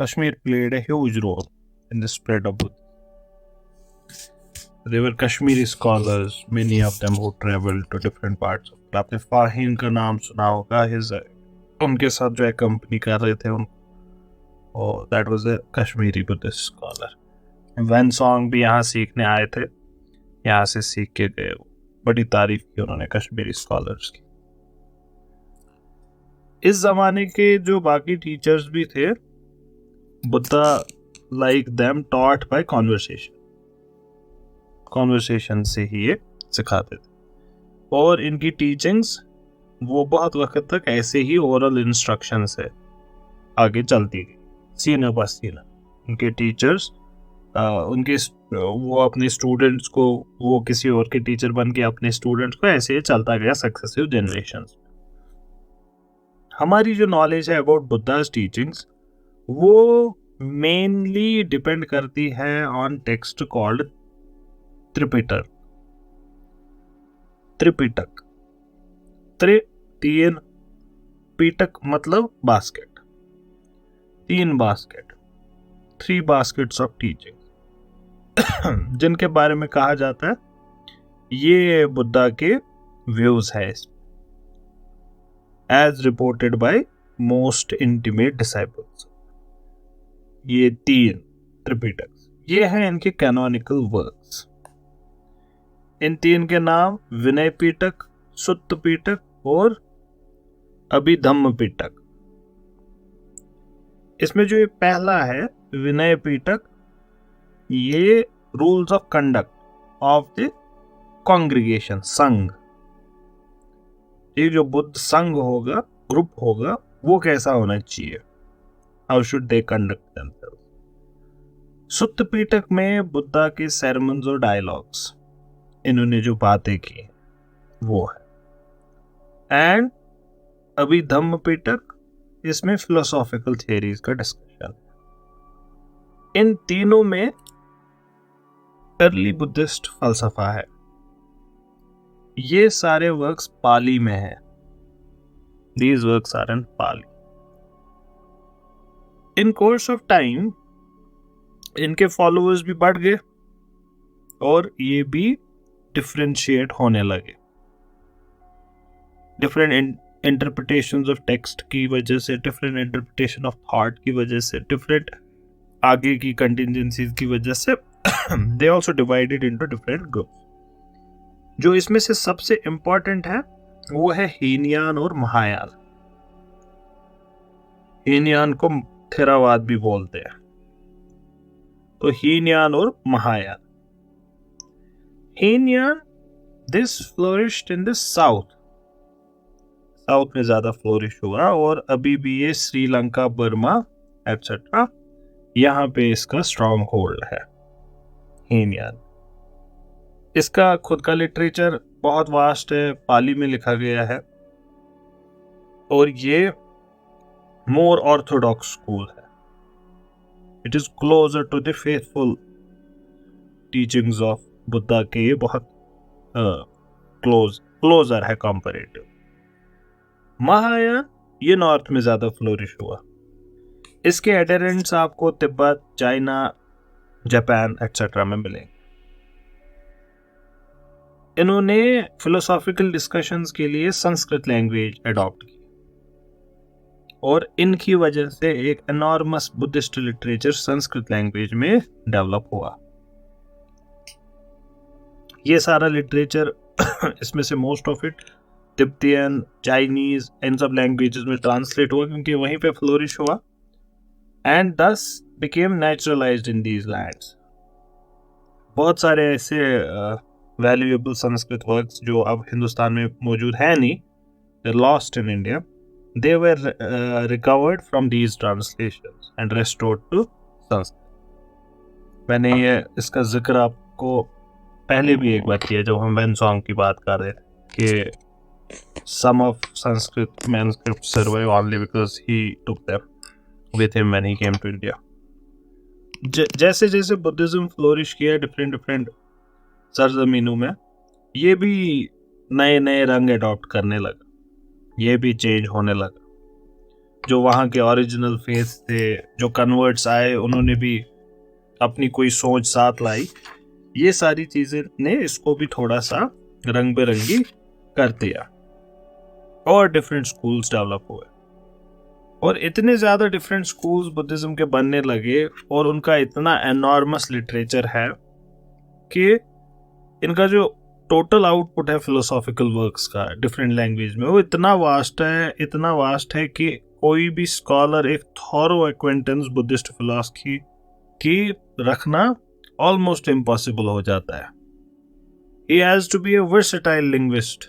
Kashmir played a huge role in the spread of Buddhism. They were Kashmiri scholars, many of them who traveled to different parts of. आपने फाहीन का नाम सुना होगा, उनके साथ जो accompany कर रहे थे और that was a Kashmiri Buddhist scholar. One song भी यहाँ सीखने आए थे, यहाँ से सीख के गए। बड़ी तारीफ की उन्होंने कश्मीरी स्कॉलर्स की। इस जमाने के जो बाकी टीचर्स भी थे, Buddha like them taught by conversation से ही ये सिखाते थे। और इनकी टीचिंग्स वो बहुत वक्त तक ऐसे ही ओरल इंस्ट्रक्शन से आगे चलती गई, सीना बस सीना। उनके टीचर्स वो अपने स्टूडेंट्स को, वो किसी और के टीचर बन के अपने स्टूडेंट्स को, ऐसे ही चलता गया सक्सेसिव जनरेशंस। हमारी जो नॉलेज है अबाउट बुद्धा's टीचिंग्स वो मेनली डिपेंड करती है ऑन टेक्स्ट कॉल्ड त्रिपिटक। तीन पीटक मतलब basket, 3 basket, 3 baskets of teaching, जिनके बारे में कहा जाता है ये बुद्धा के व्यूज है as reported by most intimate disciples. ये 3 त्रिपिटक ये हैं इनके कैनोनिकल वर्क्स। इन 3 के नाम विनय पीटक, सुत्त पीटक और अभिधम्म पीटक। इसमें जो ये पहला है विनय पीटक, ये rules of conduct of the congregation, संघ। ये जो बुद्ध संघ होगा, ग्रुप होगा, वो कैसा होना चाहिए, how should they conduct themselves. Sutta Pitaka में बुद्धा के सेरेमन्स और डायलॉग्स, इन्होंने जो बातें की वो है। एंड अभिधम्म पीटक, इसमें फिलोसॉफिकल थियरीज का डिस्कशन। इन तीनों में अर्ली बुद्धिस्ट फलसफा है। ये सारे वर्क्स पाली में है। These works are in Pali. In course of time, इनके फॉलोअर्स भी बढ़ गए और ये भी डिफरेंशिएट होने लगे। डिफरेंट इंटरप्रिटेशंस ऑफ टेक्स्ट की वजह से, डिफरेंट इंटरप्रिटेशन ऑफ थॉट की वजह से, डिफरेंट आगे की कंटिजेंसीज की वजह से they also divided into different groups. जो इसमें से सबसे इंपॉर्टेंट है वो है हीनयान और महायान। हीनयान को थेरावाद भी बोलते हैं। तो हीनयान और Mahayana. Hinayana this flourished in the south में ज्यादा फ्लोरिश हुआ और अभी भी ये श्रीलंका, बर्मा एटसेट्रा, यहाँ पे इसका स्ट्रॉन्ग होल्ड है हीनयान। इसका खुद का लिटरेचर बहुत वास्ट है, पाली में लिखा गया है और ये मोर ऑर्थोडॉक्स स्कूल है। It is closer to the faithful teachings of Buddha के, ये बहुत क्लोजर है कंपैरेटिव। महायान ये नॉर्थ में ज्यादा फ्लोरिश हुआ। इसके एडहेरेंट्स आपको तिब्बत, चाइना, जापान एटसेट्रा में मिलेंगे। इन्होंने फिलोसॉफिकल डिस्कशंस के लिए संस्कृत लैंग्वेज अडॉप्ट की और इनकी वजह से एक enormous Buddhist literature Sanskrit language में डेवलप हुआ। ये सारा लिटरेचर इसमें से most of it Tibetan, Chinese, इन सब लैंग्वेजेस में ट्रांसलेट हुआ क्योंकि वहीं पे फ्लोरिश हुआ and thus became naturalized in these lands. बहुत सारे ऐसे वैल्यूएबल संस्कृत वर्क्स जो अब हिंदुस्तान में मौजूद है नहीं, they're lost in India, they were recovered from these translations and restored to Sanskrit. मैंने ये इसका जिक्र आपको पहले भी एक बार किया जब हम वेन सॉन्ग की बात कर रहे थे कि some of Sanskrit manuscripts survive only because he took them with him when he came to India. जैसे जैसे बुद्धिज्म फ्लोरिश किया डिफरेंट सरजमीनों में, ये भी नए नए रंग अडॉप्ट करने लगा, ये भी चेंज होने लगा। जो वहाँ के ओरिजिनल फेथ थे, जो कन्वर्ट्स आए, उन्होंने भी अपनी कोई सोच साथ लाई। ये सारी चीजें ने इसको भी थोड़ा सा रंग बिरंगी कर दिया और डिफरेंट स्कूल्स डेवलप हुए और इतने ज्यादा डिफरेंट स्कूल्स बुद्धिज्म के बनने लगे और उनका इतना एनॉर्मस लिटरेचर है कि इनका जो टोटल आउटपुट है फिलोसॉफिकल वर्क्स का डिफरेंट लैंग्वेज में, वो इतना वास्ट है कि कोई भी स्कॉलर एक थॉरो एक्वेंटेंस बुद्धिस्ट फिलॉसफी की रखना ऑलमोस्ट इम्पॉसिबल हो जाता है। He has to be a versatile linguist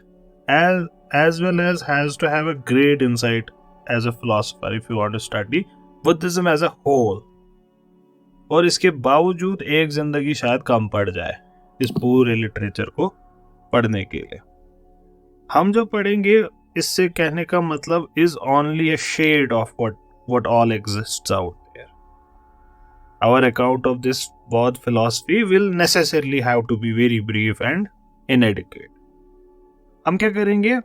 as well as has to have a great insight as a philosopher if you want to study Buddhism as a whole। और इसके बावजूद एक जिंदगी शायद कम पड़ जाए इस पूरे लिटरेचर को पढ़ने के लिए। हम जो पढ़ेंगे इससे कहने का मतलब is only a shade of what all exists out there। Our account of this Bauddha philosophy will necessarily have to be very brief and inadequate। हम क्या करेंगे,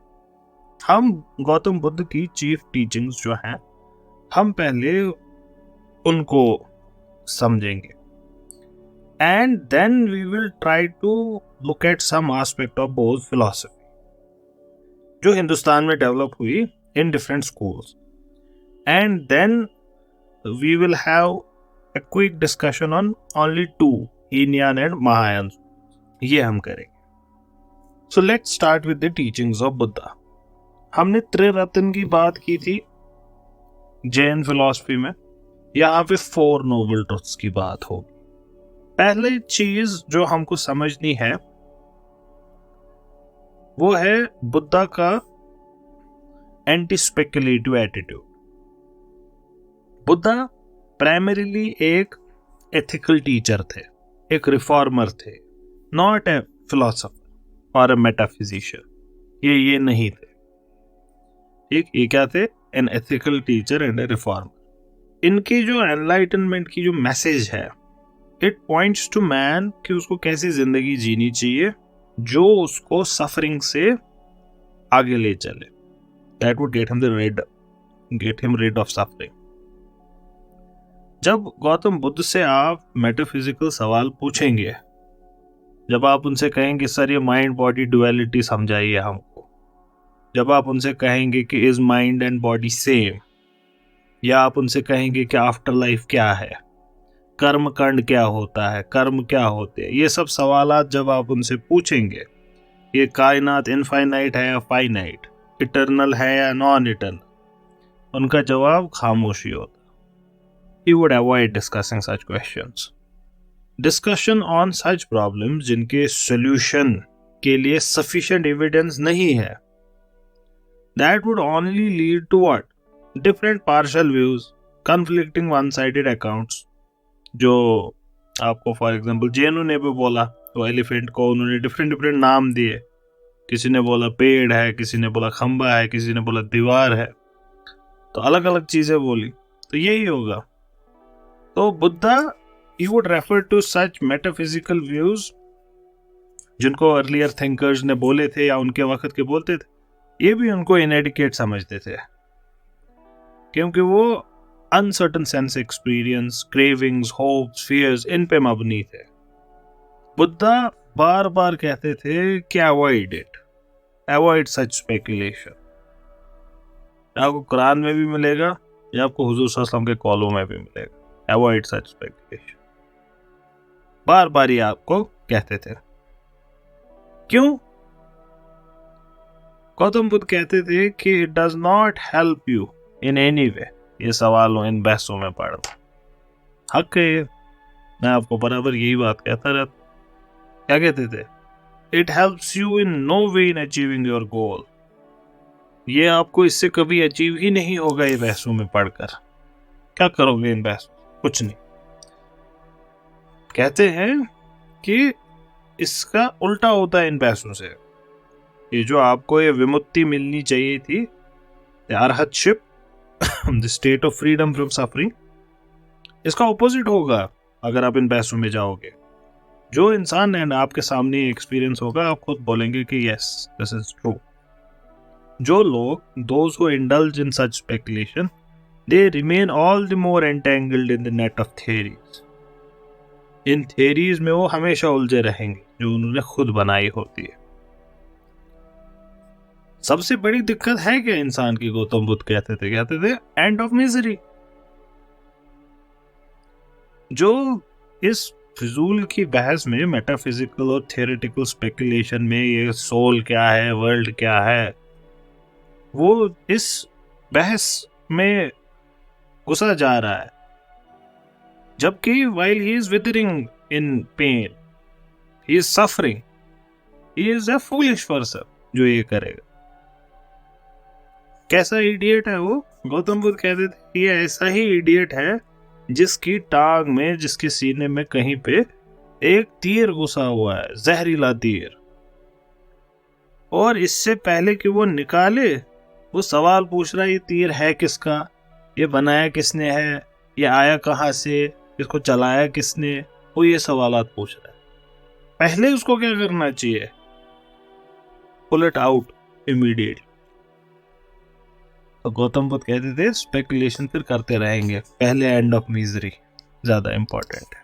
हम गौतम बुद्ध की चीफ टीचिंग्स जो हैं हम पहले उनको समझेंगे and then we will try to look at some aspect of बौद्ध फिलॉसफी जो हिंदुस्तान में डेवलप हुई in different schools and then we will have a quick discussion on only two, Hinyan and Mahayan। ये हम करेंगे। So let's start with the teachings of Buddha। हमने त्रिरत्न की बात की थी जैन फिलॉसफी में, यहाँ पे 4 नोबल ट्रुथ्स की बात होगी। पहली चीज जो हमको समझनी है वो है बुद्धा का एंटी-स्पेकुलेटिव एटीट्यूड। बुद्धा प्राइमरीली एक एथिकल टीचर थे, एक रिफॉर्मर थे, नॉट ए फिलोसोफर और ए मेटाफिजिशियन। ये नहीं थे, ठीक, ये क्या थे, an ethical teacher and A reformer. इनकी जो एनलाइटनमेंट की जो मैसेज है, इट पॉइंट्स टू मैन कि उसको कैसी जिंदगी जीनी चाहिए जो उसको सफरिंग से आगे ले चले। That would get him rid of suffering. जब गौतम बुद्ध से आप मेटाफिजिकल सवाल पूछेंगे, जब आप उनसे कहेंगे सर ये माइंड बॉडी डुअलिटी समझाइए हमको, जब आप उनसे कहेंगे कि is mind and body same, या आप उनसे कहेंगे कि आफ्टर लाइफ क्या है, कर्म कांड क्या होता है, कर्म क्या होते हैं, ये सब सवालात जब आप उनसे पूछेंगे, ये कायनात इनफाइनाइट है या फाइनाइट, इटर्नल है या नॉन इटर्नल, उनका जवाब खामोशी होता। He would avoid discussing such questions। Discussion on such problems जिनके solution के लिए sufficient evidence नहीं है, that would only lead to what? Different partial views, conflicting one-sided accounts। जो आपको फॉर एग्जाम्पल जैनों ने भी बोला, तो एलिफेंट को उन्होंने डिफरेंट नाम दिए, किसी ने बोला पेड़ है, किसी ने बोला खंबा है, किसी ने बोला दीवार है, तो अलग अलग चीजें बोली। तो यही होगा। तो Buddha he would refer to such metaphysical views जिनको अर्लियर थिंकर्स ने बोले थे या उनके वक्त के बोलते थे, ये भी उनको इनएडिकेट समझते थे क्योंकि वो uncertain sense experience, cravings, hopes, fears, इन पे मबनी थे। बुद्धा बार बार कहते थे कि अवॉइड सच स्पेकुलेशन। आपको कुरान में भी मिलेगा या आपको हुजूर सल्लल्लाहु अलैहि वसल्लम के कॉलों में भी मिलेगा, अवॉइड सच स्पेकुलेशन। बार बार ये आपको कहते थे। क्यों? गौतम बुद्ध कहते थे कि it does not help you in any way ये सवालों इन बहसों में पढ़ना। हक है, मैं आपको बराबर यही बात कहता रहता। क्या कहते थे? It helps you in no way in achieving your goal. ये आपको इससे कभी अचीव ही नहीं होगा ये बहसों में पढ़कर। क्या करोगे इन बहसों? कुछ नहीं। कहते हैं कि इसका उल्टा होता है इन बहसों से। ये जो आपको ये विमुक्ति मिलनी चाहिए थी, arhatship, the state of freedom from suffering, इसका ऑपोजिट होगा अगर आप इन बहसों में जाओगे। जो इंसान है ना आपके सामने एक्सपीरियंस होगा, आप खुद बोलेंगे कि यस दिस इज ट्रू। जो लोग those who indulge in such speculation, they remain all the more entangled in the net of theories. In theories में वो हमेशा उलझे रहेंगे जो उन्होंने खुद बनाई होती है। सबसे बड़ी दिक्कत है क्या इंसान की? गौतम बुद्ध कहते थे एंड ऑफ मिजरी। जो इस फिजूल की बहस में, मेटाफिजिकल और थियोरेटिकल स्पेकुलेशन में, ये सोल क्या है, वर्ल्ड क्या है, वो इस बहस में घुसा जा रहा है, जबकि while he is withering in pain, he is suffering, he is a foolish person जो ये करेगा। कैसा इडियट है वो? गौतम बुद्ध कहते थे ये ऐसा ही इडियट है जिसकी टांग में, जिसके सीने में कहीं पे एक तीर घुसा हुआ है, जहरीला तीर, और इससे पहले कि वो निकाले वो सवाल पूछ रहा है ये तीर है किसका, ये बनाया किसने है, ये आया कहाँ से, इसको चलाया किसने, वो ये सवालात पूछ रहा है। पहले उसको क्या करना चाहिए? Pull it out immediately. तो गौतम बुद्ध कहते थे स्पेकुलेशन फिर करते रहेंगे, पहले एंड ऑफ मिजरी ज्यादा इंपॉर्टेंट है।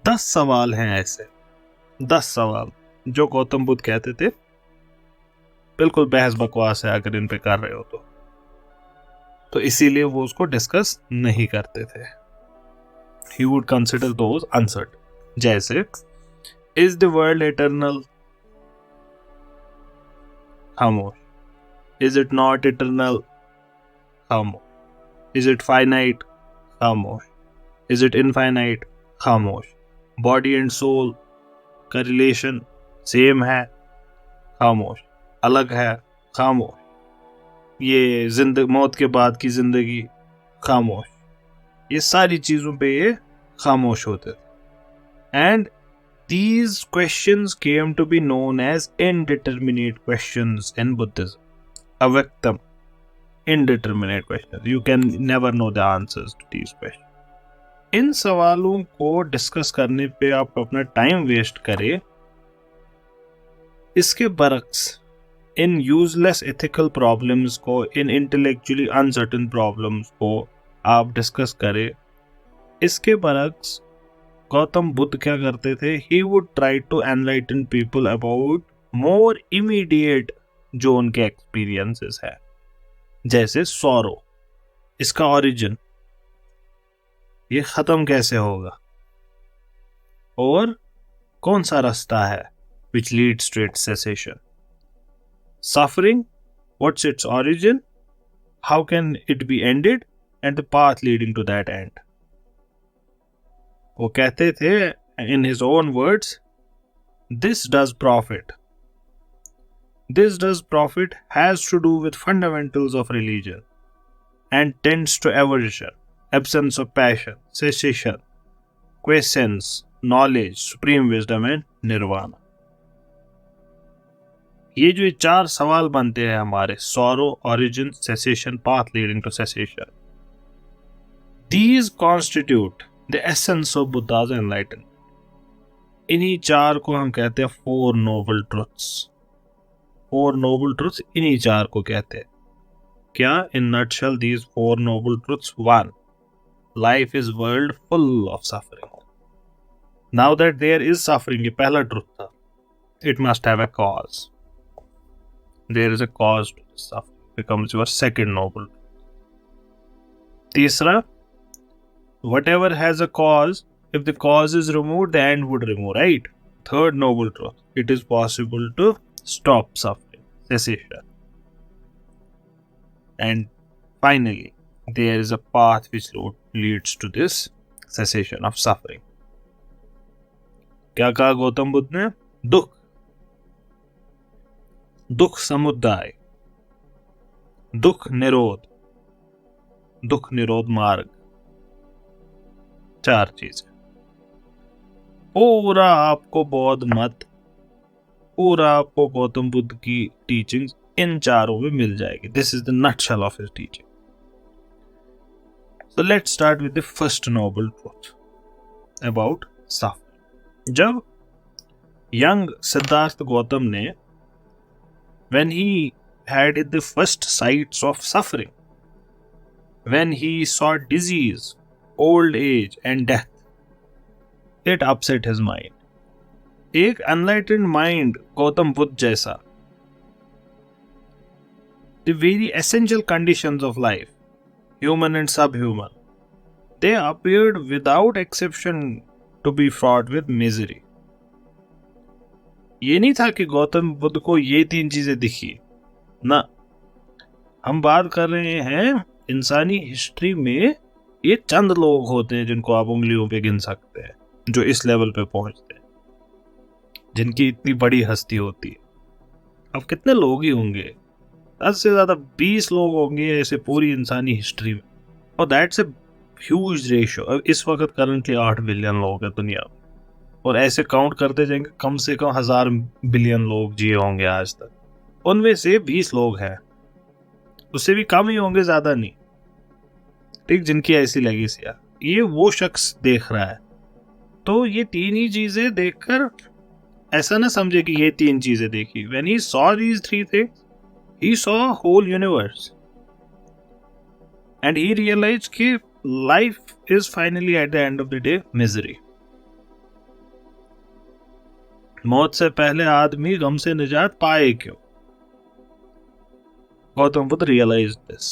10 सवाल हैं ऐसे, 10 सवाल जो गौतम बुद्ध कहते थे बिल्कुल बहस बकवास है अगर इन पे कर रहे हो तो इसीलिए वो उसको डिस्कस नहीं करते थे। He would consider those uncertain, जैसे is the world eternal? खामोश। Is it not eternal? खामोश। Is it finite? खामोश। Is it infinite? खामोश। Body and soul का रिलेशन सेम है? खामोश। अलग है? खामोश। ये मौत के बाद की जिंदगी? खामोश। ये सारी चीजों पे ये खामोश होते थे। And these questions came to be known as indeterminate questions in Buddhism. Avyaktam, indeterminate questions. You can never know the answers to these questions. इन सवालों को डिस्कस करने पे आप अपना टाइम वेस्ट करें, इसके बरक्स इन यूजलेस एथिकल प्रॉब्लम्स को, इन इंटेलेक्चुअली अनसर्टेन प्रॉब्लम्स को आप डिस्कस करें, इसके बरक्स गौतम बुद्ध क्या करते थे? He would try to enlighten people about more immediate जो उनके एक्सपीरियंसेस है, जैसे सॉरो, इसका ओरिजिन, ये खत्म कैसे होगा, और कौन सा रास्ता है which leads to its cessation. Suffering, what's its origin, how can it be ended, and the path leading to that end. वो कहते थे in his own words, this does profit has to do with fundamentals of religion and tends to aversion, absence of passion, cessation, quiescence, knowledge, supreme wisdom and nirvana. ये जो 4 सवाल बनते हैं हमारे, sorrow, origin, cessation, path leading to cessation, these constitute the essence of Buddha's enlightenment. इन्हीं 4 को हम कहते हैं four noble truths. Four noble truths इन्हीं 4 को कहते हैं। क्या? In nutshell, these 4 noble truths. 1. Life is world full of suffering. Now that there is suffering, ये पहला truth था, it must have a cause. There is a cause to this suffering, becomes your second noble. तीसरा, whatever has a cause, if the cause is removed, the end would remove, right? Third noble truth, it is possible to stop suffering, cessation. And finally, there is a path which leads to this cessation of suffering. क्या कहा गौतम बुद्ध ने? दुख समुदाय, दुख निरोध मार्ग, 4 चीजें। पूरा आपको बौद्ध मत, पूरा आपको गौतम बुद्ध की टीचिंग्स इन 4 में मिल जाएगी। This is the nutshell of his teaching. So let's start with the first noble truth about suffering. जब young Siddhartha Gautam ने, when he had the first sights of suffering, when he saw disease, old age and death, it upset his mind. एक enlightened mind Gautam Buddha जैसा, the very essential conditions of life, human and subhuman, they appeared without exception to be fraught with misery. ये नहीं था कि गौतम बुद्ध को ये तीन चीजें दिखी ना, हम बात कर रहे हैं इंसानी हिस्ट्री में ये चंद लोग होते हैं जिनको आप उंगलियों पे गिन सकते हैं जो इस लेवल पे पहुंचते हैं, जिनकी इतनी बड़ी हस्ती होती है। अब कितने लोग ही होंगे, 10 से ज्यादा 20 लोग होंगे ऐसे पूरी इंसानी हिस्ट्री में, और दैट्स ए ह्यूज रेशियो। अब इस वक्त करंटली 8 बिलियन लोग हैं दुनिया में, और ऐसे काउंट करते जाएंगे कम से कम 1000 बिलियन लोग जिए होंगे आज तक, उनमें से 20 लोग हैं, उससे भी कम ही होंगे, ज्यादा नहीं, ठीक, जिनकी ऐसी लेगेसी है। ये वो शख्स देख रहा है, तो ये तीन ही चीजें देखकर ऐसा ना समझे कि ये तीन चीजें देखी। When he saw these three things, he saw a whole universe, and he realized कि life is finally at the end of the day misery. मौत से पहले आदमी गम से निजात पाए क्यों? Gautam Buddha realized this.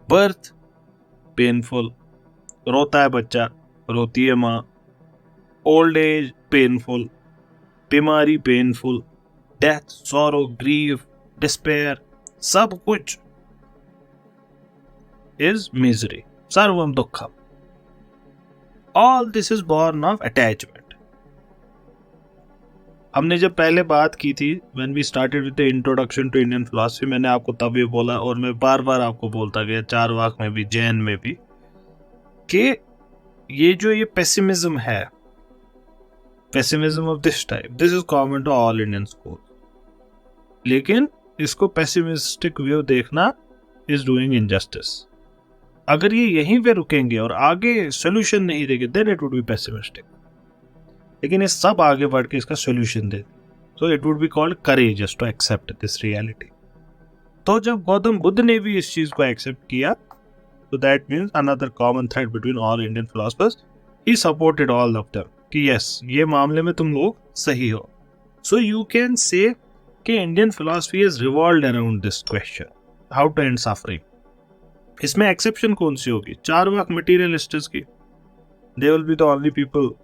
Birth painful, रोता है बच्चा, रोती है माँ, old age painful, बीमारी painful, death, sorrow, grief, despair, सब कुछ is misery, sarvam dukkha. All this is born of attachment. हमने जब पहले बात की थी when we started with the introduction to Indian philosophy, मैंने आपको तब ये बोला और मैं बार बार आपको बोलता गया, चारवाक में भी, जैन में भी, कि ये जो ये पेसिमिज्म है, pessimism of this type, this is common to all Indian school, लेकिन इसको पेसिमिस्टिक व्यू देखना इज डूइंग इनजस्टिस। अगर ये यहीं पे रुकेंगे और आगे सोल्यूशन नहीं देंगे, then it would be pessimistic, लेकिन ये सब आगे बढ़ के इसका सोल्यूशन दे, so it would be called courageous to accept this reality. तो जब गौतम बुद्ध ने भी इस चीज को एक्सेप्ट किया, तो that means another common thread between all Indian philosophers, he supported all of them कि यस, ये मामले में तुम लोग सही हो। सो यू कैन से कि Indian philosophy is revolved around this question, how to end suffering. इसमें एक्सेप्शन कौन सी होगी? चारवाक मटीरियलिस्ट्स की, they will be the only people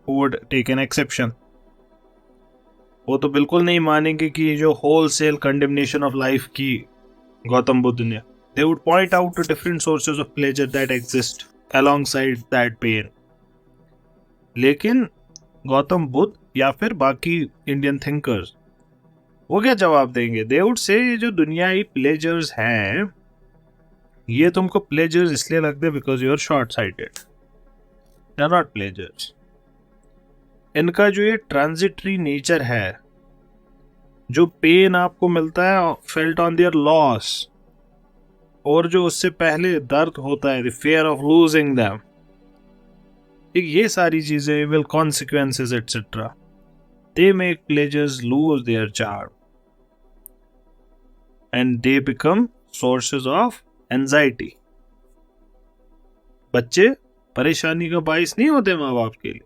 who would take an exception. वो तो बिल्कुल नहीं मानेंगे कि ये जो wholesale condemnation of life की गौतम बुद्ध ने, they would point out to different sources of pleasure that exist alongside that pain. लेकिन गौतम बुद्ध या फिर बाकी इंडियन थिंकर्स वो क्या जवाब देंगे? They would say ये जो दुनियाई प्लेजर्स हैं, ये तुमको प्लेजर्स इसलिए लगते हैं because you are short sighted. They are not pleasures. इनका जो ये ट्रांजिटरी नेचर है, जो पेन आपको मिलता है फेल्ट ऑन देयर लॉस, और जो उससे पहले दर्द होता है, the fear of losing them, ये सारी चीजें, will consequences etcetera, they make pleasures lose their charm and they become sources of anxiety. बच्चे परेशानी का बाइस नहीं होते माँ बाप के लिए,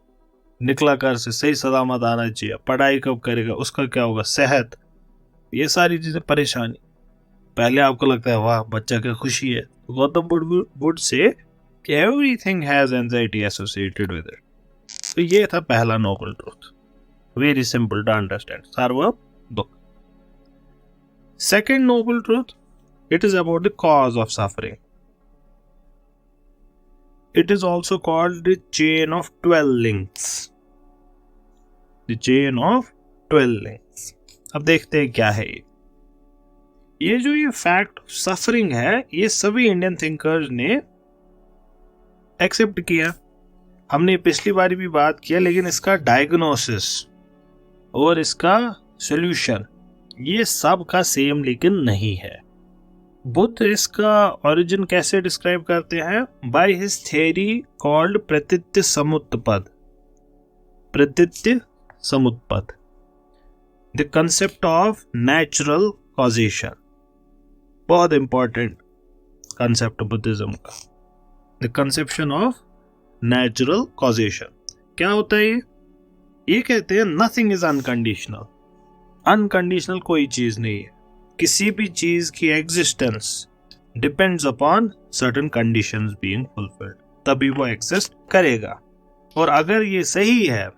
निकला कर से सही सलामत आना चाहिए, पढ़ाई कब करेगा, उसका क्या होगा, सेहत, ये सारी चीजें परेशानी। पहले आपको लगता है वाह बच्चा क्या खुशी है, तो गौतम बुद्ध वुड से कि everything has anxiety associated with it. तो ये था पहला noble truth, very simple to understand, सर्वम दुख। Second noble truth, it is about the cause of suffering. It is also called the chain of 12 links. The chain of 12 links. अब देखते हैं क्या है ये जो ये फैक्ट ऑफ सफरिंग है, ये सभी इंडियन थिंकर्स ने एक्सेप्ट किया। हमने पिछली बार भी बात किया, लेकिन इसका डायग्नोसिस और इसका सॉल्यूशन ये सब का सेम लेकिन नहीं है। बुद्ध इसका ओरिजिन कैसे डिस्क्राइब करते हैं? By his theory called pratityasamutpada. Pratityasamutpada, the concept of natural causation, बहुत इंपॉर्टेंट। कंसेप्ट बुद्धिज्म का, the conception of natural causation. क्या होता है ये कहते हैं नथिंग इज अनकंडीशनल। अनकंडीशनल कोई चीज नहीं है, किसी भी चीज की existence depends upon certain conditions being fulfilled, तभी वो एग्जिस्ट करेगा। और अगर ये सही है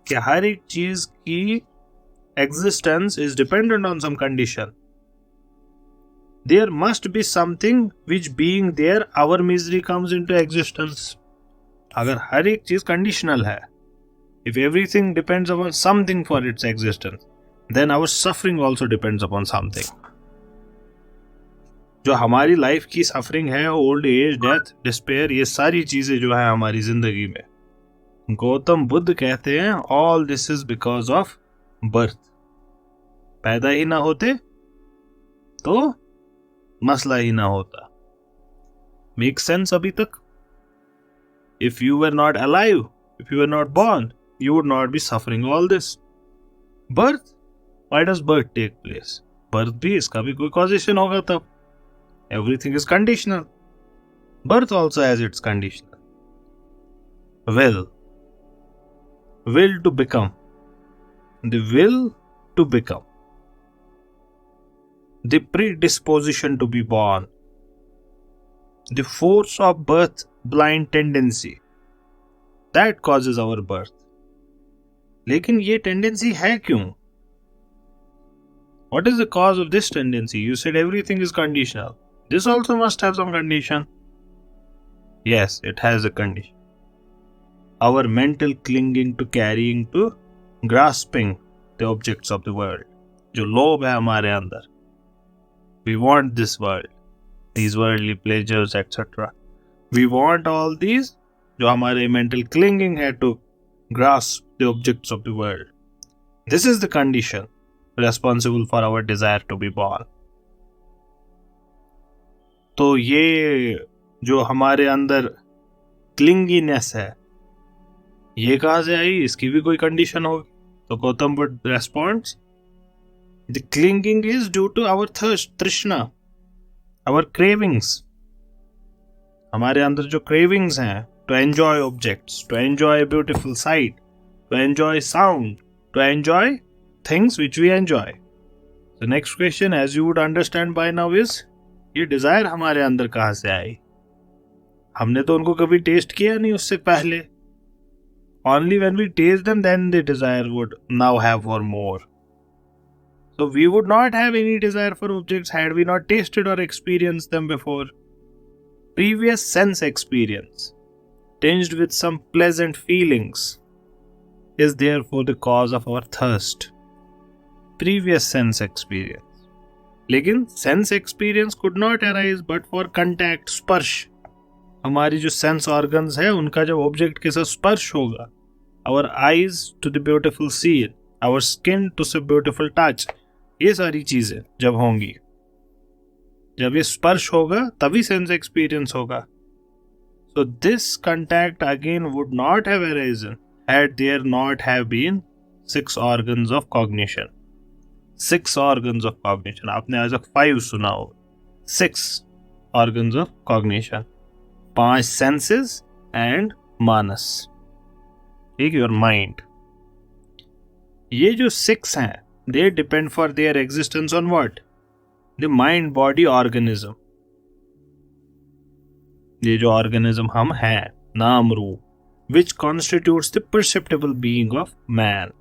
कि हर एक चीज की existence is dependent on some condition, there must be something which being there our misery comes into existence. अगर हर एक चीज कंडीशनल है, if everything depends upon something for its existence, then our suffering also depends upon something. जो हमारी life की suffering है, old age, death, despair, ये सारी चीजें जो है हमारी जिंदगी में, गौतम बुद्ध कहते हैं all this is because of birth. पैदा ही ना होते तो मसला ही ना होता। मेक सेंस अभी तक? If you were not alive, if you were not born, you would not be suffering all this. Birth, why does birth take place? Birth भी, इसका भी कोई कॉजेशन होगा तब। Everything is conditional, birth also has its conditional. will to become, the will to become, the predisposition to be born, the force of birth blind tendency that causes our birth. लेकिन ये tendency है क्यों? What is the cause of this tendency? You said everything is conditional. This also must have some condition. Yes, it has a condition. Our mental clinging to carrying to grasping the objects of the world. जो लोभ है हमारे अंदर, we want this world, these worldly pleasures, etc. We want all these, जो हमारे mental clinging है to grasp the objects of the world. This is the condition responsible for our desire to be born. तो ये जो हमारे अंदर clinginess है, ये कहां से आई? इसकी भी कोई कंडीशन होगी। तो Gautam Buddha responds, the clinging is due to our thirst, तृष्णा, आवर क्रेविंग्स। हमारे अंदर जो क्रेविंग्स हैं, to enjoy objects, to enjoy beautiful sight, to enjoy sound, to enjoy things which we enjoy. The next question, as you would understand by now, is ये desire हमारे अंदर कहां से आई? हमने तो उनको कभी टेस्ट किया नहीं उससे पहले। Only when we taste them, then the desire would now have for more. So we would not have any desire for objects had we not tasted or experienced them before. Previous sense experience, tinged with some pleasant feelings, is therefore the cause of our thirst. Previous sense experience. लेकिन sense experience could not arise but for contact, स्पर्श। हमारी जो sense organs है, उनका जब object के साथ स्पर्श होगा, our eyes to the beautiful scene, our skin to the beautiful touch, ये सारी चीजें जब होंगी, जब ये स्पर्श होगा तभी सेंस एक्सपीरियंस होगा। So this contact again would not have arisen had there not have been 6 organs of cognition. 6 organs of cognition. आपने आज तक 5 सुना हो, 6 organs of cognition. 5 senses and manas, ठीक, your mind. ये जो 6 हैं, they depend for their existence on what? The mind body organism. ये जो organism हम हैं, नाम रूप, which constitutes the perceptible being of man.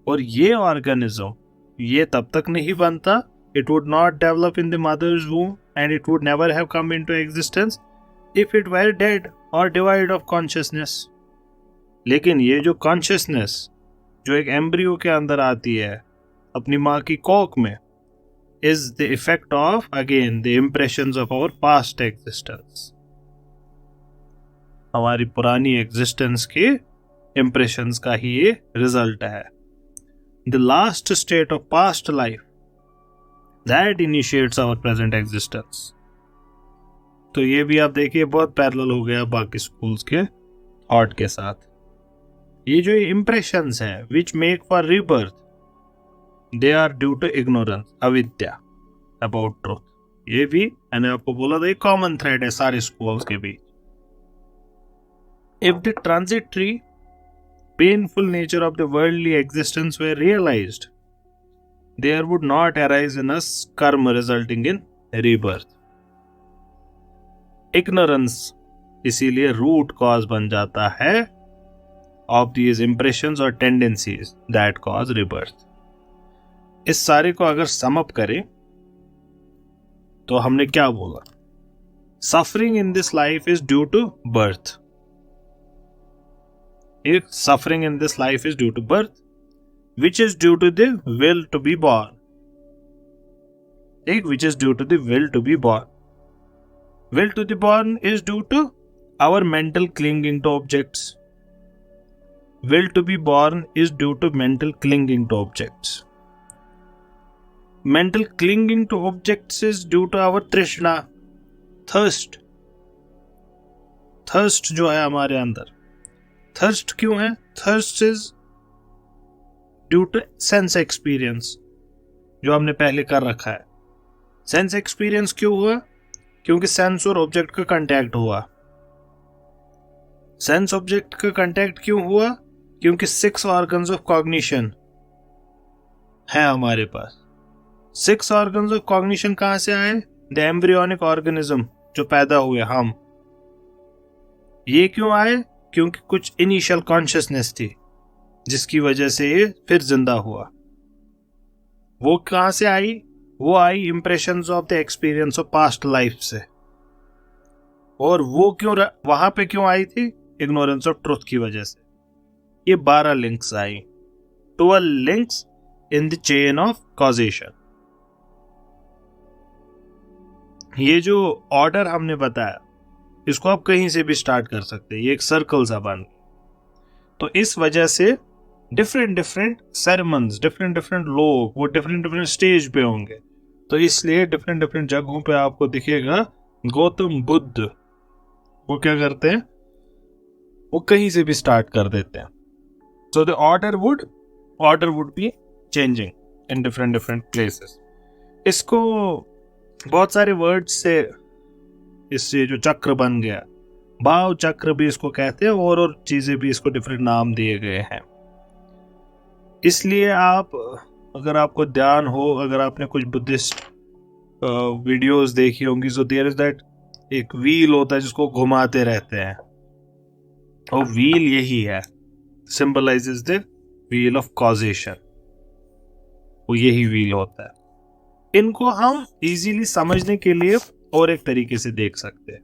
और ये organism, ये तब तक नहीं बनता, it would not develop in the mother's womb and it would never have come into existence if it were dead or devoid of consciousness. लेकिन ये जो consciousness जो एक एम्ब्रियो के अंदर आती है अपनी माँ की कोख में, is the effect of again the impressions of our past existence. हमारी पुरानी existence के impressions का ही ये result है. The last state of past life that initiates our present existence. तो ये भी आप देखिए बहुत पैरेलल हो गया बाकी स्कूल्स के थॉट के साथ. ये जो इम्प्रेशंस हैं which make for rebirth, they are due to ignorance, अविद्या. About truth. ये भी मैंने आपको बोला था, एक कॉमन थ्रेड है सारे स्कूल्स के बीच। If the transitory painful nature of the worldly existence were realized, there would not arise in us karma resulting in rebirth. Ignorance इसीलिए रूट कॉज बन जाता है of these impressions or tendencies that cause rebirth. इस सारे को अगर sum up करें तो हमने क्या बोला? Suffering in this life is due to birth. If suffering in this life is due to birth, which is due to the will to be born. Which is due to the will to be born. Will to be born is due to our mental clinging to objects. Will to be born is due to mental clinging to objects. Mental clinging to objects is due to our trishna, thirst. Thirst जो है हमारे अंदर, thirst क्यों है? Thirst is due to sense experience जो हमने पहले कर रखा है। सेंस एक्सपीरियंस क्यों हुआ? क्योंकि सेंस और ऑब्जेक्ट का कांटेक्ट हुआ। सेंस ऑब्जेक्ट का कांटेक्ट क्यों हुआ? क्योंकि 6 ऑर्गन्स ऑफ कॉग्निशन है हमारे पास। 6 ऑर्गन्स ऑफ कॉग्निशन कहां से आए? द एम्ब्रियोनिक ऑर्गेनिज्म जो पैदा हुए हम। ये क्यों आए? क्योंकि कुछ इनिशियल कॉन्शियसनेस थी जिसकी वजह से ये फिर जिंदा हुआ। वो कहां से आई? वो आई impressions of the experience of past life से। और वो क्यों वहां पे क्यों आई थी? इग्नोरेंस ऑफ ट्रूथ की वजह से। ये 12 links I, 12 links in the chain of causation. ये जो ऑर्डर हमने बताया इसको आप कहीं से भी स्टार्ट कर सकते हैं, ये एक सर्कल सा बन। तो इस वजह से डिफरेंट सेरेमन्स, डिफरेंट लोग वो डिफरेंट स्टेज पे होंगे। तो इसलिए डिफरेंट जगहों पे आपको दिखेगा गौतम बुद्ध वो क्या करते हैं? वो कहीं से भी स्टार्ट कर देते हैं। So the order would be changing in different places. इसको बहुत सारे वर्ड्स से इससे जो चक्र बन गया, भाव चक्र भी इसको कहते हैं, और चीजें भी इसको डिफरेंट नाम दिए गए हैं। इसलिए आप अगर आपको ध्यान हो, अगर आपने कुछ बुद्धिस्ट वीडियोस देखी होंगी, सो देयर इज दैट एक व्हील होता है जिसको घुमाते रहते हैं, और व्हील यही है, symbolizes the wheel of causation. वो यही व्हील होता है। इनको हम इजीली समझने के लिए और एक तरीके से देख सकते हैं।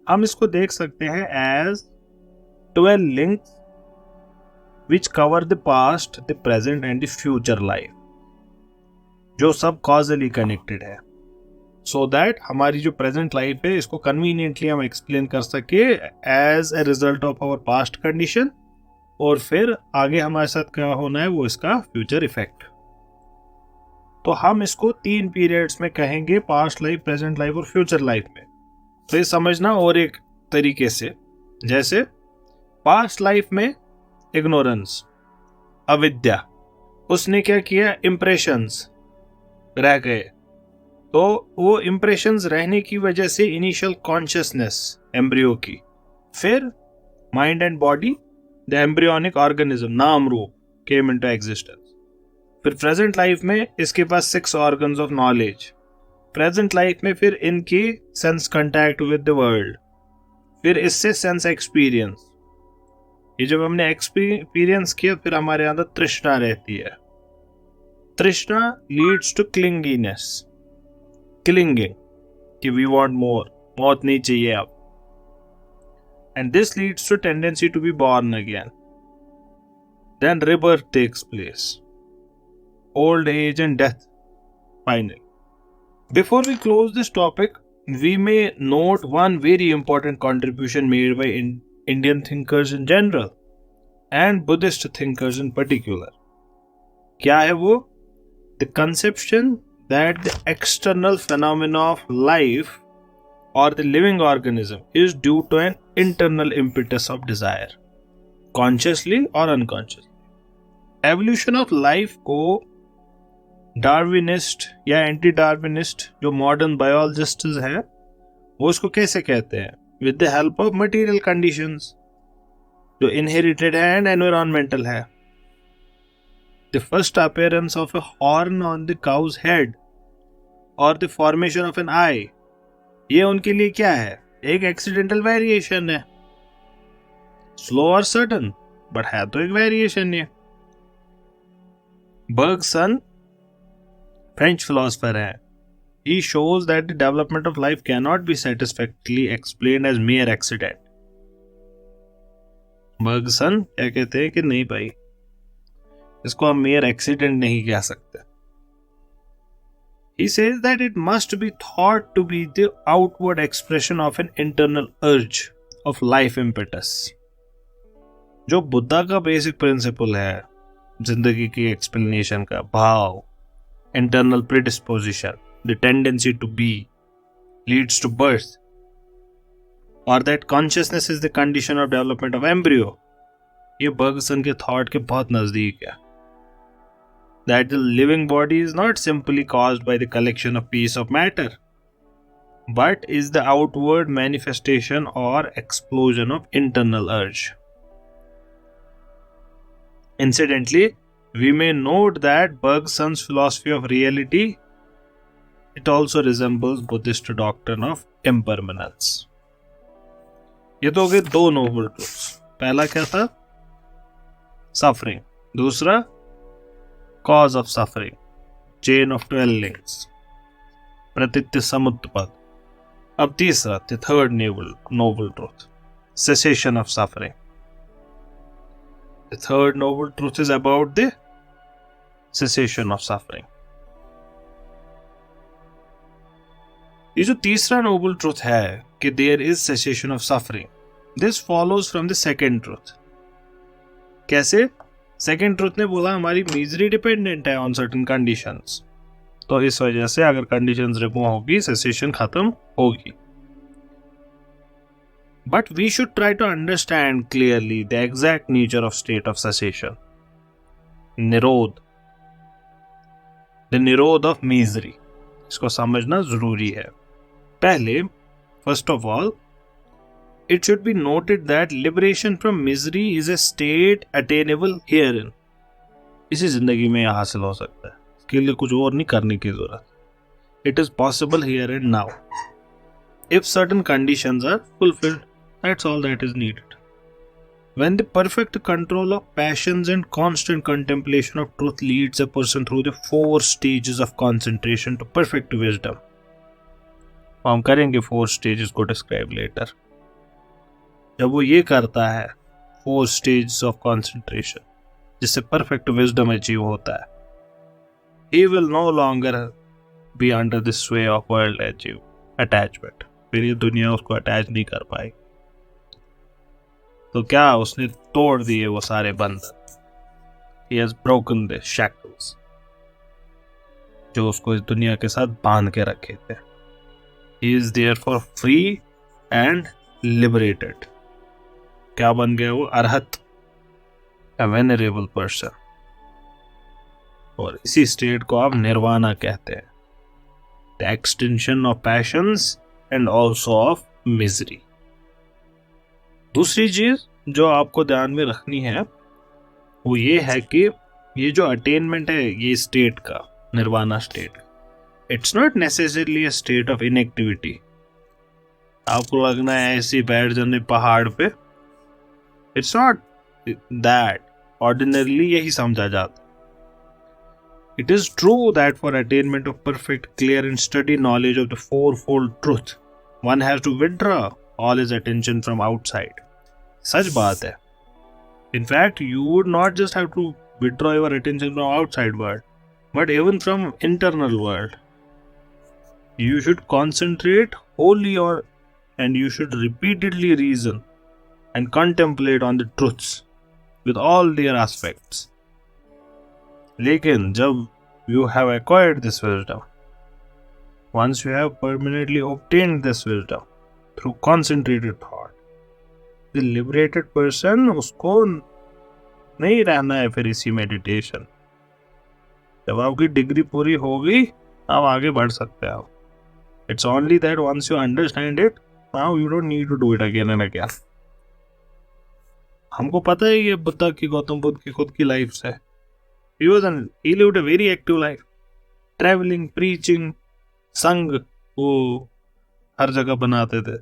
हम इसको देख सकते हैं as 12 links which cover the past, the present and the future life, जो सब कॉजली कनेक्टेड है, सो दैट हमारी जो प्रेजेंट लाइफ है इसको कन्वीनियंटली हम एक्सप्लेन कर सके as a result of our past condition, और फिर आगे हमारे साथ क्या होना है वो इसका फ्यूचर इफेक्ट। तो हम इसको 3 पीरियड्स में कहेंगे, पास्ट लाइफ, प्रेजेंट लाइफ और फ्यूचर लाइफ में। तो ये समझना और एक तरीके से, जैसे पास्ट लाइफ में इग्नोरेंस, अविद्या, उसने क्या किया? इंप्रेशंस रह गए। तो वो इंप्रेशंस रहने की वजह से इनिशियल कॉन्शियसनेस एम्ब्रियो की, फिर mind and body, the embryonic organism, नाम रूप केम इनटू एग्जिस्टेंस। फिर प्रेजेंट लाइफ में इसके पास 6 organs of knowledge. Present life में फिर इनकी sense contact with the world, फिर इससे सेंस एक्सपीरियंस। ये जब हमने एक्सपीरियंस किया फिर हमारे अंदर तृष्णा रहती है। तृष्णा लीड्स टू क्लिंगीनेस, क्लिंगिंग कि वी वांट मोर, मौत नहीं चाहिए अब, and this leads to tendency to be born again. Then rebirth takes place, old age and death finally. Before we close this topic, we may note one very important contribution made by Indian thinkers in general and Buddhist thinkers in particular. क्या है वो? The conception that the external phenomena of life or the living organism is due to an internal impetus of desire, consciously or unconsciously. Evolution of life को डार्विनिस्ट या anti डार्विनिस्ट जो modern biologist है वो इसको कैसे कहते हैं? With the help of material conditions जो इनहेरिटेड है एंड एनवायरमेंटल है. The first appearance of a horn on the cow's head और the formation of an eye, ये उनके लिए क्या है? एक एक्सीडेंटल वेरिएशन है, स्लो और सडन, बट है तो एक वेरिएशन. ये बर्गसन फ्रेंच फिलोसोफर है. He shows that the development of life cannot be satisfactorily explained as mere accident. Bergson क्या कहते हैं कि नहीं भाई, इसको हम mere accident नहीं कह सकते. He says that it must be thought to be the outward expression of an internal urge of life impetus. जो बुद्धा का बेसिक प्रिंसिपल है जिंदगी की एक्सप्लेनेशन का, भाव, internal predisposition, the tendency to be leads to birth, or that consciousness is the condition of development of embryo. ये Bergson के thought के बहुत नजदीक है. That the living body is not simply caused by the collection of piece of matter, but is the outward manifestation or explosion of internal urge. Incidentally, we may note that Bergson's philosophy of reality, it also resembles Buddhist doctrine of impermanence. ये तो हो गए दो Nobel truths. पहला क्या था? Suffering. दूसरा cause of suffering, chain of 12 links, pratityasamutpada. अब तीसरा, the third noble truth, cessation of suffering. The third noble truth is about the cessation of suffering. ये जो तीसरा noble truth है कि there is cessation of suffering, this follows from the second truth. कैसे? second truth ने बोला हमारी misery dependent है on certain conditions. तो इस वजह से अगर conditions remove होगी, cessation खत्म होगी. But we should try to understand clearly the exact nature of state of cessation. निरोध, the निरोध of misery. इसको समझना जरूरी है. पहले, first of all, it should be noted that liberation from misery is a state attainable herein. इसी जिंदगी में हासिल हो सकता है. इसके लिए कुछ और नहीं करने की जरूरत. It is possible here and now. If certain conditions are fulfilled. That's all that is needed. When the perfect control of passions and constant contemplation of truth leads a person through the 4 stages of concentration to perfect wisdom. हम करेंगे 4 stages को describe later. जब वो ये करता है 4 stages of concentration जिससे perfect wisdom achieve होता है, he will no longer be under the sway of world attachment. फिर ये दुनिया उसको अटैच नहीं कर पाएगी. तो क्या उसने तोड़ दिए वो सारे बंधन. He has broken the shackles जो उसको इस दुनिया के साथ बांध के रखे थे. He is therefore free and liberated. क्या बन गया वो? Arhat, a venerable person. और इसी स्टेट को आप निर्वाणा कहते हैं. The extinction of passions and also of misery. दूसरी चीज जो आपको ध्यान में रखनी है वो ये है कि ये जो अटेनमेंट है ये स्टेट का, nirvana state, it's not necessarily a state of inactivity. आपको लगना है ऐसे बैठ जाने पहाड़ पे, इट्स नॉट दैट. ऑर्डिनरली यही समझा जाता. It is true that for attainment of perfect, clear and study knowledge of the 4-fold truth one has to withdraw all his attention from outside. सच बात है. In fact, you would not just have to withdraw your attention from outside world, but even from internal world. You should concentrate wholly on, and you should repeatedly reason and contemplate on the truths with all their aspects. लेकिन जब you have acquired this wisdom, once you have permanently obtained this wisdom, through concentrated thought, the liberated person उसको नहीं रहना है फिर इसी meditation. जब आपकी डिग्री पूरी होगी आप आगे बढ़ सकते हो। It's only that once you understand it, now you don't need to do it again and again. हमको पता है ये बुद्धा की, गौतम बुद्ध की खुद की लाइफ से, he lived a very active life, traveling, preaching, संघ वो हर जगह बनाते थे।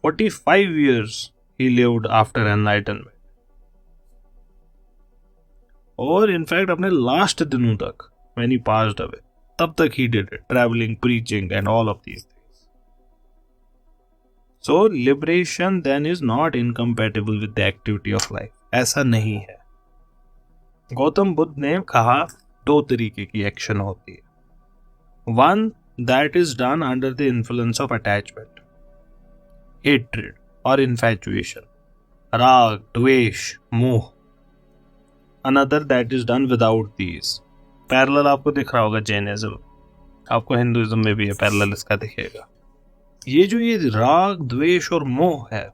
45 years he lived after enlightenment, और इनफैक्ट अपने लास्ट दिनों तक, when he passed away, तब तक he did it, traveling, preaching and all of these things. So liberation then is not incompatible with the activity of life. ऐसा नहीं है। गौतम बुद्ध ने कहा 2 तरीके की एक्शन होती है। One that is done under the influence of attachment, hatred or infatuation, राग, द्वेष, मोह। Another that is done without these. Parallel आपको दिख रहा होगा जैनिज्म, आपको हिंदुइज्म में भी ये पैरेलल इसका दिखेगा। ये जो ये राग, द्वेष और मोह है,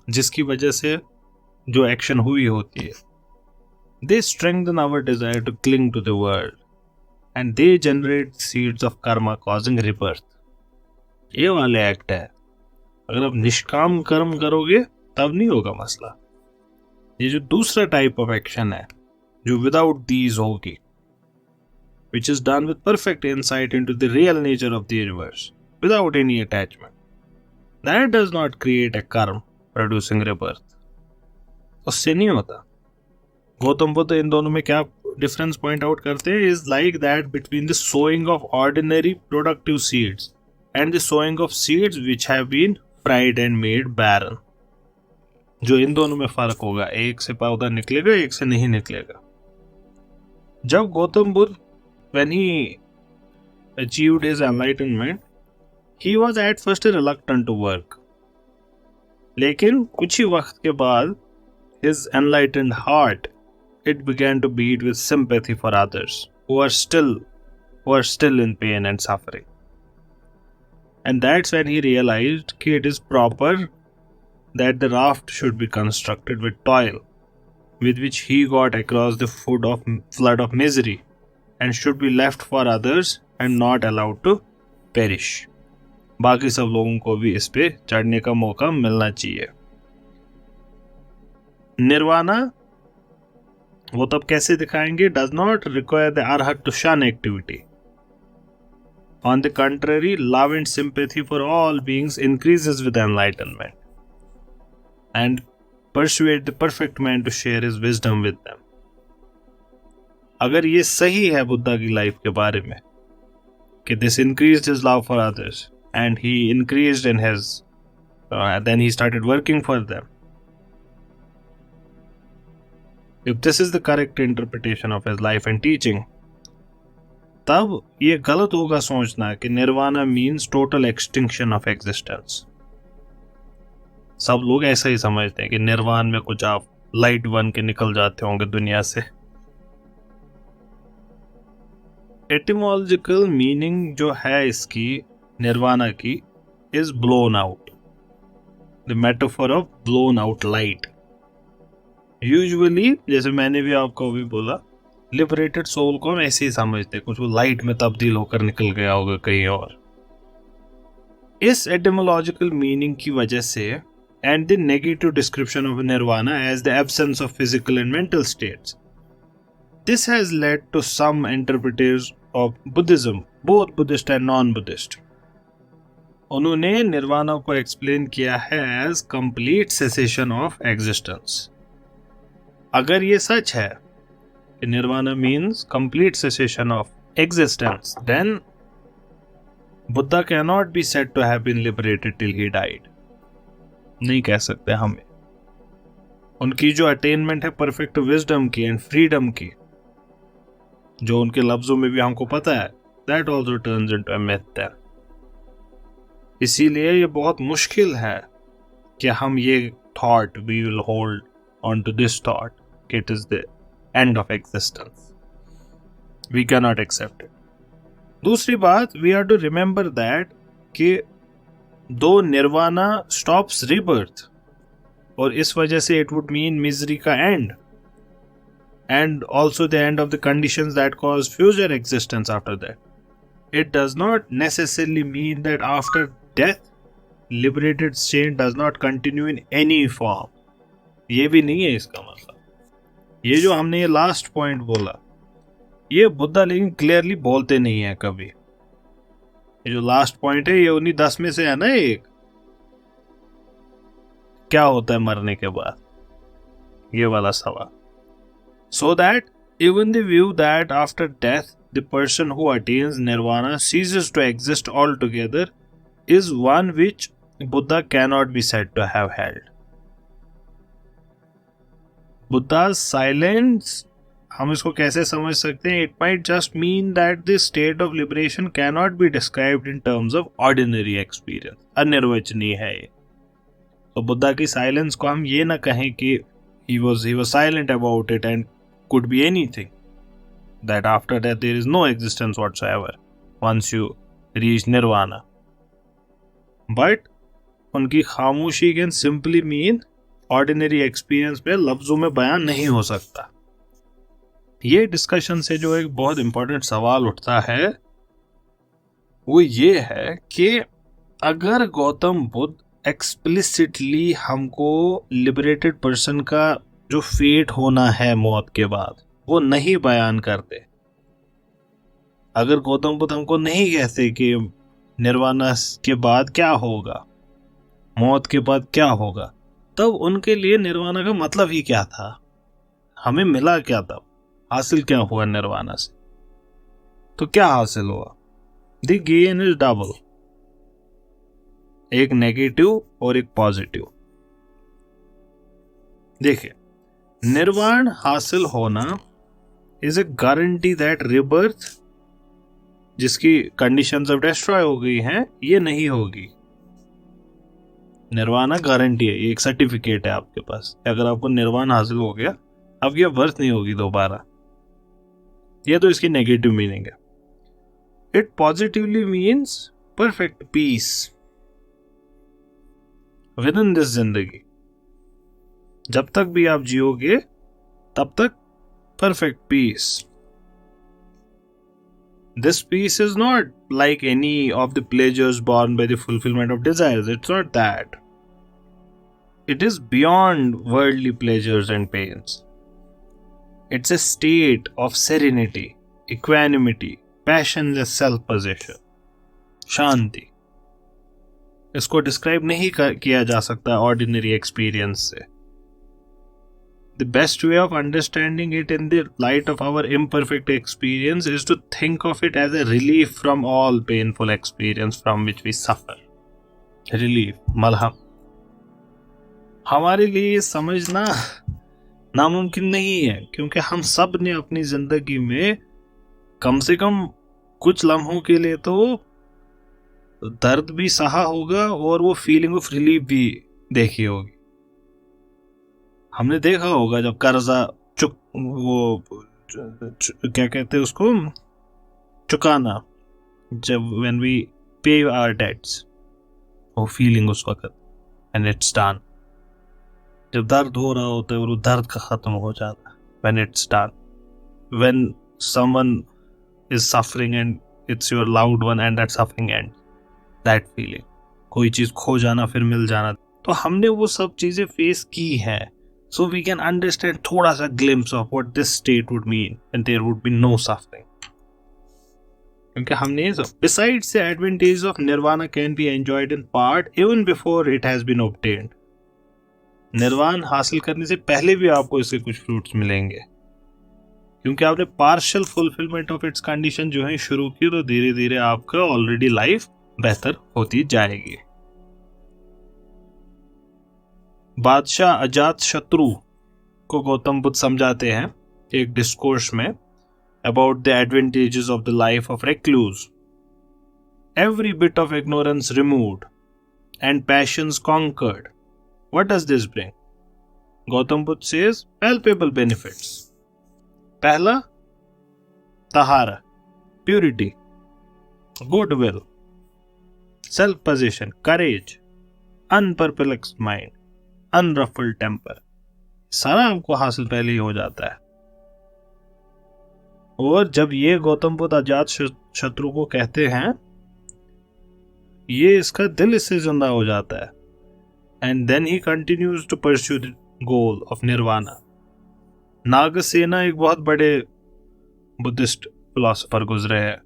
जिसकी वजह से जो एक्शन हुई होती है, they strengthen our desire to cling to the world and they generate seeds of karma causing rebirth. ये वाले एक्ट है। अगर आप निष्काम कर्म करोगे तब नहीं होगा मसला। ये जो दूसरा टाइप ऑफ एक्शन है जो विदाउट दीज होगी, which is done with perfect insight into the real nature of the universe without any attachment, that does not create a karma producing rebirth. उससे नहीं होता। गौतम बुद्ध इन दोनों में क्या डिफरेंस पॉइंट आउट करते हैं, is like that between the sowing of ordinary productive seeds and the sowing of seeds which have been fried and made barren. जो इन दोनों में फर्क होगा, एक से पौधा निकलेगा, एक से नहीं निकलेगा। जब Gautam Buddha when he achieved his enlightenment, he was at first reluctant to work, लेकिन कुछ ही वक्त के बाद his enlightened heart, it began to beat with sympathy for others who are still in pain and suffering. And that's when he realized that it is proper that the raft should be constructed with toil, with which he got across the flood of misery, and should be left for others and not allowed to perish. बाकी सब लोगों को भी इस पे चढ़ने का मौका मिलना चाहिए। निर्वाणा वो तब कैसे दिखाएंगे? Does not require the arhat to shun activity. On the contrary, love and sympathy for all beings increases with enlightenment, and persuade the perfect man to share his wisdom with them. अगर ये सही है बुद्धा की life के बारे में कि this increased his love for others and he increased in his then he started working for them. If this is the correct interpretation of his life and teaching, तब ये गलत होगा सोचना कि nirvana means total extinction of existence. सब लोग ऐसा ही समझते हैं कि निर्वाण में कुछ आप लाइट बन के निकल जाते होंगे दुनिया से। एटिमोलॉजिकल मीनिंग जो है इसकी निर्वाणा की is blown out, the metaphor of blown out light. Usually जैसे मैंने भी आपको अभी बोला, लिबरेटेड सोल को हम ऐसे ही समझते, कुछ वो लाइट में तब्दील होकर निकल गया होगा कहीं और। इस एटिमोलॉजिकल मीनिंग की वजह से and the negative description of nirvana as the absence of physical and mental states, this has led to some interpreters of Buddhism, both Buddhist and non-Buddhist. उन्होंने निर्वाणा को एक्सप्लेन किया है as complete cessation of existence. अगर ये सच है कि nirvana means complete cessation of existence, then Buddha cannot be said to have been liberated till he died. नहीं कह सकते हमें। उनकी जो अटेनमेंट है परफेक्ट विजडम की एंड फ्रीडम की, जो उनके लफ्जों में भी हमको पता है, that also turns into a myth. इसीलिए ये बहुत मुश्किल है कि हम ये thought we will hold on to this thought कि it is the end of existence. We can not accept it. दूसरी बात, we have to remember that कि दो निर्वाणा स्टॉप्स रीबर्थ और इस वजह से इट वुड मीन मिजरी का and, and also the end of the conditions that cause future existence after that. It does not necessarily mean that after death, liberated state does not continue in any form. ये भी नहीं है इसका मतलब. ये जो हमने ये लास्ट पॉइंट बोला, ये बुद्धा लेकिन क्लियरली बोलते नहीं है कभी. ये जो लास्ट पॉइंट है ये उन्हीं 10 में से है ना एक. क्या होता है मरने के बाद, ये वाला सवाल. So that even the view that after death the person who attains nirvana ceases to exist altogether is one which Buddha cannot be said to have held. Buddha's silence, हम इसको कैसे समझ सकते हैं? It might just mean that the state of liberation cannot be described in terms of ordinary experience. अनिर्वचनीय है ये. तो बुद्धा की साइलेंस को हम ये ना कहें कि he was silent about it and could be anything. That after that there is no existence whatsoever once you reach nirvana. But उनकी खामोशी can simply mean ordinary experience पे लफ्जों में बयान नहीं हो सकता. ये डिस्कशन से जो एक बहुत इंपॉर्टेंट सवाल उठता है वो ये है कि अगर गौतम बुद्ध एक्सप्लिसिटली हमको लिबरेटेड पर्सन का जो फेट होना है मौत के बाद वो नहीं बयान करते, अगर गौतम बुद्ध हमको नहीं कहते कि निर्वाणा के बाद क्या होगा, मौत के बाद क्या होगा, तब उनके लिए निर्वाणा का मतलब ही क्या था, हमें मिला क्या, तब हासिल क्या हुआ निर्वाणा से. तो क्या हासिल हुआ? द गेन इज डबल, एक नेगेटिव और एक पॉजिटिव. देखिए, निर्वाण हासिल होना is a guarantee that rebirth, जिसकी कंडीशंस अब डिस्ट्रॉय हो गई हैं, ये नहीं होगी. निर्वाणा गारंटी है, ये एक सर्टिफिकेट है आपके पास. अगर आपको निर्वाण हासिल हो गया, अब ये बर्थ नहीं होगी दोबारा. ये तो इसकी नेगेटिव मीनिंग है. It positively means perfect peace with in this जिंदगी. जब तक भी आप जियोगे तब तक perfect peace. This peace is not like any of the pleasures born by the fulfillment of desires. It's not that. It is beyond worldly pleasures and pains. It's a state of serenity, equanimity, passionless self-possession, शांति. इसको describe नहीं किया जा सकता ordinary experience से. The best way of understanding it in the light of our imperfect experience is to think of it as a relief from all painful experience from which we suffer. Relief, मलहम. हमारे लिए ये समझना नामुमकिन नहीं है, क्योंकि हम सब ने अपनी जिंदगी में कम से कम कुछ लम्हों के लिए तो दर्द भी सहा होगा और वो फीलिंग ऑफ रिलीफ भी देखी होगी. हमने देखा होगा जब कर्जा क्या कहते हैं उसको, चुकाना, जब when we pay our debts, वो फीलिंग उस वक्त, and it's done. जब दर्द हो रहा होता है और वो दर्द का खत्म हो जाता है, when it's done. When someone is suffering and it's your loved one and that suffering ends, that feeling, कोई चीज खो जाना फिर मिल जाना. तो हमने वो सब चीजें फेस की हैं. So we can understand थोड़ा सा glimpse of what this state would mean and there would be no suffering. क्योंकि हमने besides the advantages of nirvana can be enjoyed in part even before it has been obtained. निर्वाण हासिल करने से पहले भी आपको इसके कुछ फ्रूट्स मिलेंगे, क्योंकि आपने partial fulfilment of its condition जो है शुरू की, तो धीरे धीरे आपका ऑलरेडी लाइफ बेहतर होती जाएगी. बादशाह अजात शत्रु को गौतम बुद्ध समझाते हैं एक डिस्कोर्स में about the advantages of the life of recluse. Every bit of ignorance removed and passions conquered. What does this bring? Gautam Buddha says palpable benefits. पहला, तहारा, purity, goodwill, self possession, courage, unperplexed mind, unruffled temper. सारा आपको हासिल पहले ही हो जाता है. और जब ये गौतम बुद्ध अजात शत्रु को कहते हैं, ये इसका दिल इससे जिंदा हो जाता है। And then he continues to pursue the goal of nirvana. Nagasena एक बहुत बड़े बुद्धिस्ट फिलोसोफर गुजरे हैं।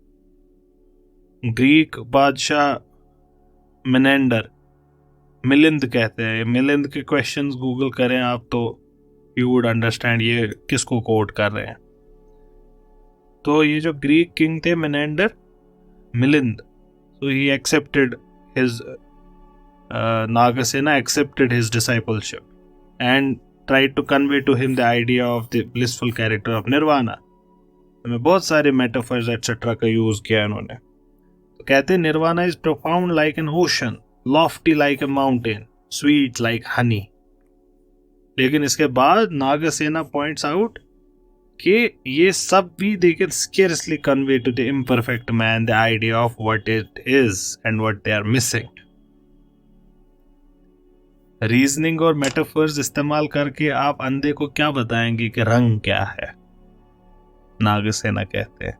ग्रीक बादशाह मिनेंडर, मिलिंद कहते हैं। मिलिंद के क्वेश्चंस गूगल करें आप तो यू वुड अंडरस्टैंड ये किसको कोट कर रहे हैं। तो ये जो ग्रीक किंग थे Menander, Milind, so he accepted his Nagasena accepted his discipleship and tried to convey to him the idea of the blissful character of nirvana। में बहुत सारे मेटाफर्स एटसेट्रा का यूज किया इन्होंने। तो कहते हैं nirvana is profound like an ocean, lofty like a mountain, sweet like honey. लेकिन इसके बाद नागसेना पॉइंट्स आउट कि ये सब भी they can scarcely convey to the imperfect man the idea of what it is and what they are missing. Reasoning और metaphors इस्तेमाल करके आप अंधे को क्या बताएंगे कि रंग क्या है? नागसेना कहते हैं